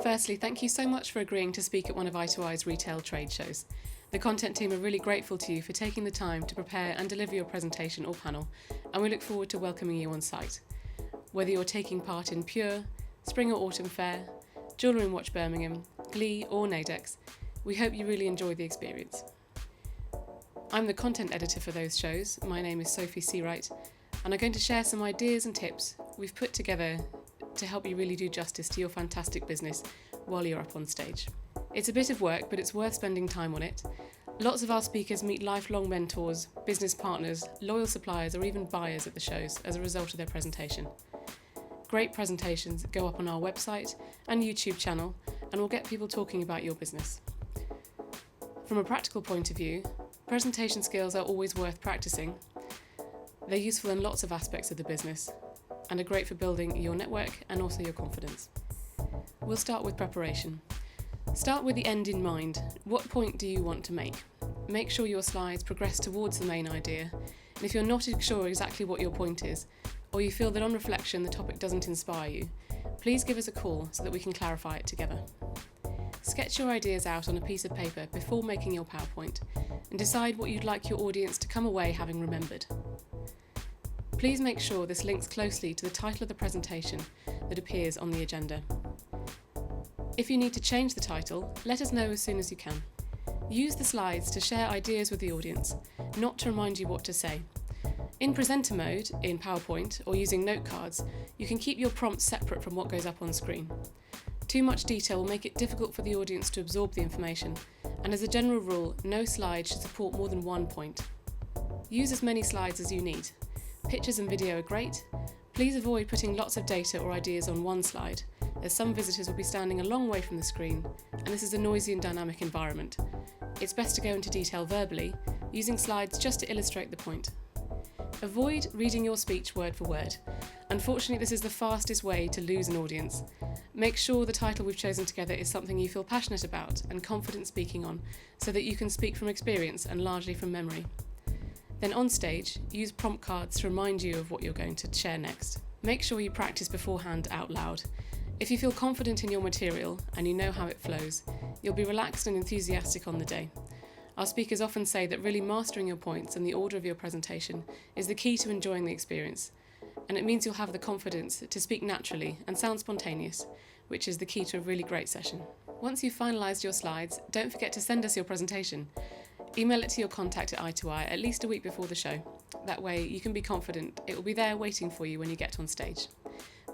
Firstly, thank you so much for agreeing to speak at one of UKTI's retail trade shows. The content team are really grateful to you for taking the time to prepare and deliver your presentation or panel, and we look forward to welcoming you on site. Whether you're taking part in Pure, Spring or Autumn Fair, Jewellery and Watch Birmingham, Glee or Nadex, we hope you really enjoy the experience. I'm the content editor for those shows. My name is Sophy Searight, and I'm going to share some ideas and tips we've put together to help you really do justice to your fantastic business while you're up on stage. It's a bit of work, but it's worth spending time on it. Lots of our speakers meet lifelong mentors, business partners, loyal suppliers, or even buyers at the shows as a result of their presentation. Great presentations go up on our website and YouTube channel and will get people talking about your business. From a practical point of view, presentation skills are always worth practicing. They're useful in lots of aspects of the business and are great for building your network and also your confidence. We'll start with preparation. Start with the end in mind. What point do you want to make? Make sure your slides progress towards the main idea, and if you're not sure exactly what your point is, or you feel that on reflection the topic doesn't inspire you, please give us a call so that we can clarify it together. Sketch your ideas out on a piece of paper before making your PowerPoint, and decide what you'd like your audience to come away having remembered. Please make sure this links closely to the title of the presentation that appears on the agenda. If you need to change the title, let us know as soon as you can. Use the slides to share ideas with the audience, not to remind you what to say. In presenter mode, in PowerPoint, or using note cards, you can keep your prompts separate from what goes up on screen. Too much detail will make it difficult for the audience to absorb the information, and as a general rule, no slide should support more than one point. Use as many slides as you need. Pictures and video are great. Please avoid putting lots of data or ideas on one slide, as some visitors will be standing a long way from the screen, and this is a noisy and dynamic environment. It's best to go into detail verbally, using slides just to illustrate the point. Avoid reading your speech word for word. Unfortunately, this is the fastest way to lose an audience. Make sure the title we've chosen together is something you feel passionate about and confident speaking on, so that you can speak from experience and largely from memory. Then on stage, use prompt cards to remind you of what you're going to share next. Make sure you practice beforehand out loud. If you feel confident in your material and you know how it flows, you'll be relaxed and enthusiastic on the day. Our speakers often say that really mastering your points and the order of your presentation is the key to enjoying the experience, and it means you'll have the confidence to speak naturally and sound spontaneous, which is the key to a really great session. Once you've finalised your slides, don't forget to send us your presentation. Email it to your contact at UKTI at least a week before the show. That way you can be confident it will be there waiting for you when you get on stage.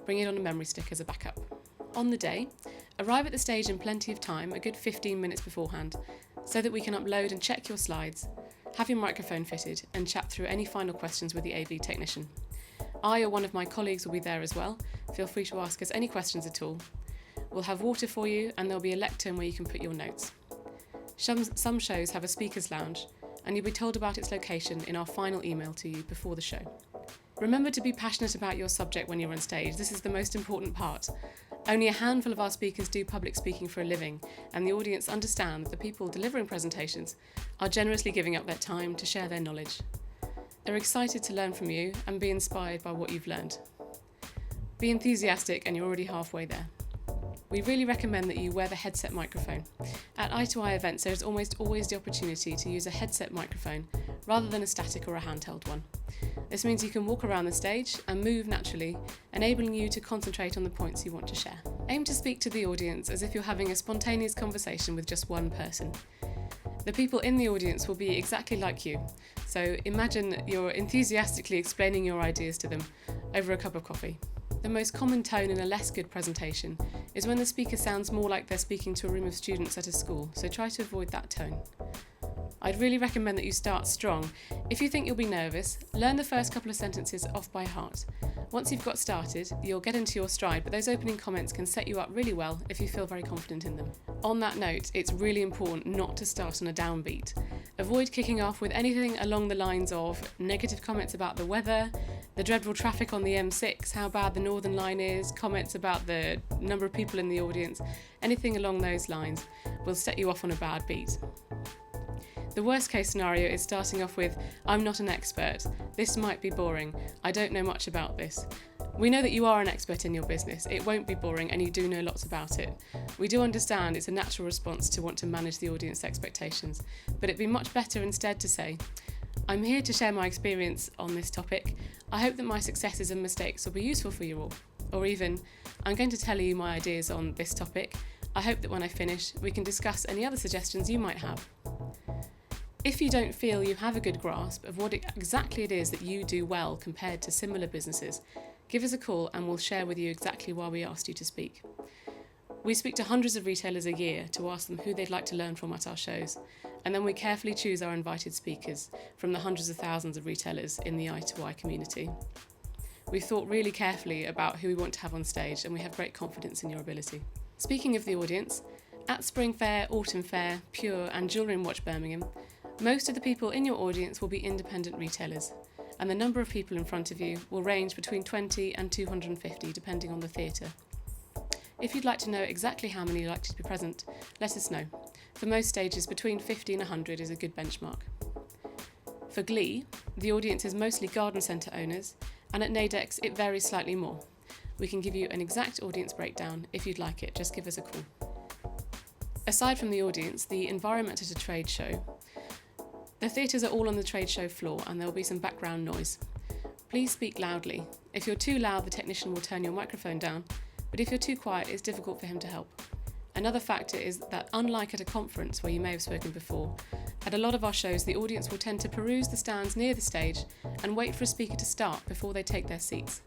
Bring it on a memory stick as a backup. On the day, arrive at the stage in plenty of time, a good 15 minutes beforehand, so that we can upload and check your slides, have your microphone fitted, and chat through any final questions with the AV technician. I or one of my colleagues will be there as well. Feel free to ask us any questions at all. We'll have water for you, and there'll be a lectern where you can put your notes. Some shows have a speaker's lounge, and you'll be told about its location in our final email to you before the show. Remember to be passionate about your subject when you're on stage. This is the most important part. Only a handful of our speakers do public speaking for a living, and the audience understand that the people delivering presentations are generously giving up their time to share their knowledge. They're excited to learn from you and be inspired by what you've learned. Be enthusiastic, and you're already halfway there. We really recommend that you wear the headset microphone. At UKTI events, there is almost always the opportunity to use a headset microphone rather than a static or a handheld one. This means you can walk around the stage and move naturally, enabling you to concentrate on the points you want to share. Aim to speak to the audience as if you're having a spontaneous conversation with just one person. The people in the audience will be exactly like you, so imagine you're enthusiastically explaining your ideas to them over a cup of coffee. The most common tone in a less good presentation is when the speaker sounds more like they're speaking to a room of students at a school, so try to avoid that tone. I'd really recommend that you start strong. If you think you'll be nervous, learn the first couple of sentences off by heart. Once you've got started, you'll get into your stride, but those opening comments can set you up really well if you feel very confident in them. On that note, it's really important not to start on a downbeat. Avoid kicking off with anything along the lines of negative comments about the weather, the dreadful traffic on the M6, how bad the Northern Line is, comments about the number of people in the audience. Anything along those lines will set you off on a bad beat. The worst case scenario is starting off with, "I'm not an expert, this might be boring, I don't know much about this." We know that you are an expert in your business. It won't be boring and you do know lots about it. We do understand it's a natural response to want to manage the audience expectations, but it'd be much better instead to say, I'm here to share my experience on this topic. I hope that my successes and mistakes will be useful for you all. Or even, I'm going to tell you my ideas on this topic. I hope that when I finish, we can discuss any other suggestions you might have. If you don't feel you have a good grasp of what exactly it is that you do well compared to similar businesses, give us a call and we'll share with you exactly why we asked you to speak. We speak to hundreds of retailers a year to ask them who they'd like to learn from at our shows, and then we carefully choose our invited speakers from the hundreds of thousands of retailers in the I2I community. We've thought really carefully about who we want to have on stage, and we have great confidence in your ability. Speaking of the audience, at Spring Fair, Autumn Fair, Pure and Jewellery and Watch Birmingham, most of the people in your audience will be independent retailers, and the number of people in front of you will range between 20 and 250 depending on the theatre. If you'd like to know exactly how many are likely to be present, let us know. For most stages, between 50 and 100 is a good benchmark. For Glee, the audience is mostly garden centre owners, and at Nadex it varies slightly more. We can give you an exact audience breakdown. If you'd like it, just give us a call. Aside from the audience, the environment at a trade show, the theatres are all on the trade show floor and there will be some background noise. Please speak loudly. If you're too loud, the technician will turn your microphone down, but if you're too quiet, it's difficult for him to help. Another factor is that, unlike at a conference where you may have spoken before, at a lot of our shows the audience will tend to peruse the stands near the stage and wait for a speaker to start before they take their seats.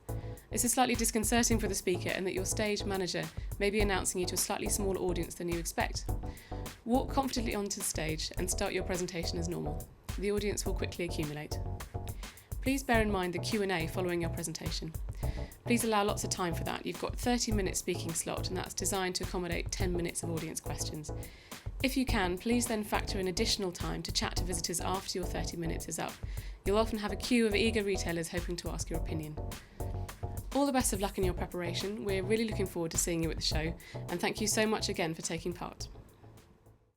This is slightly disconcerting for the speaker in that your stage manager may be announcing you to a slightly smaller audience than you expect. Walk confidently onto the stage and start your presentation as normal. The audience will quickly accumulate. Please bear in mind the Q&A following your presentation. Please allow lots of time for that. You've got 30-minute speaking slot and that's designed to accommodate 10 minutes of audience questions. If you can, please then factor in additional time to chat to visitors after your 30 minutes is up. You'll often have a queue of eager retailers hoping to ask your opinion. All the best of luck in your preparation. We're really looking forward to seeing you at the show, and thank you so much again for taking part.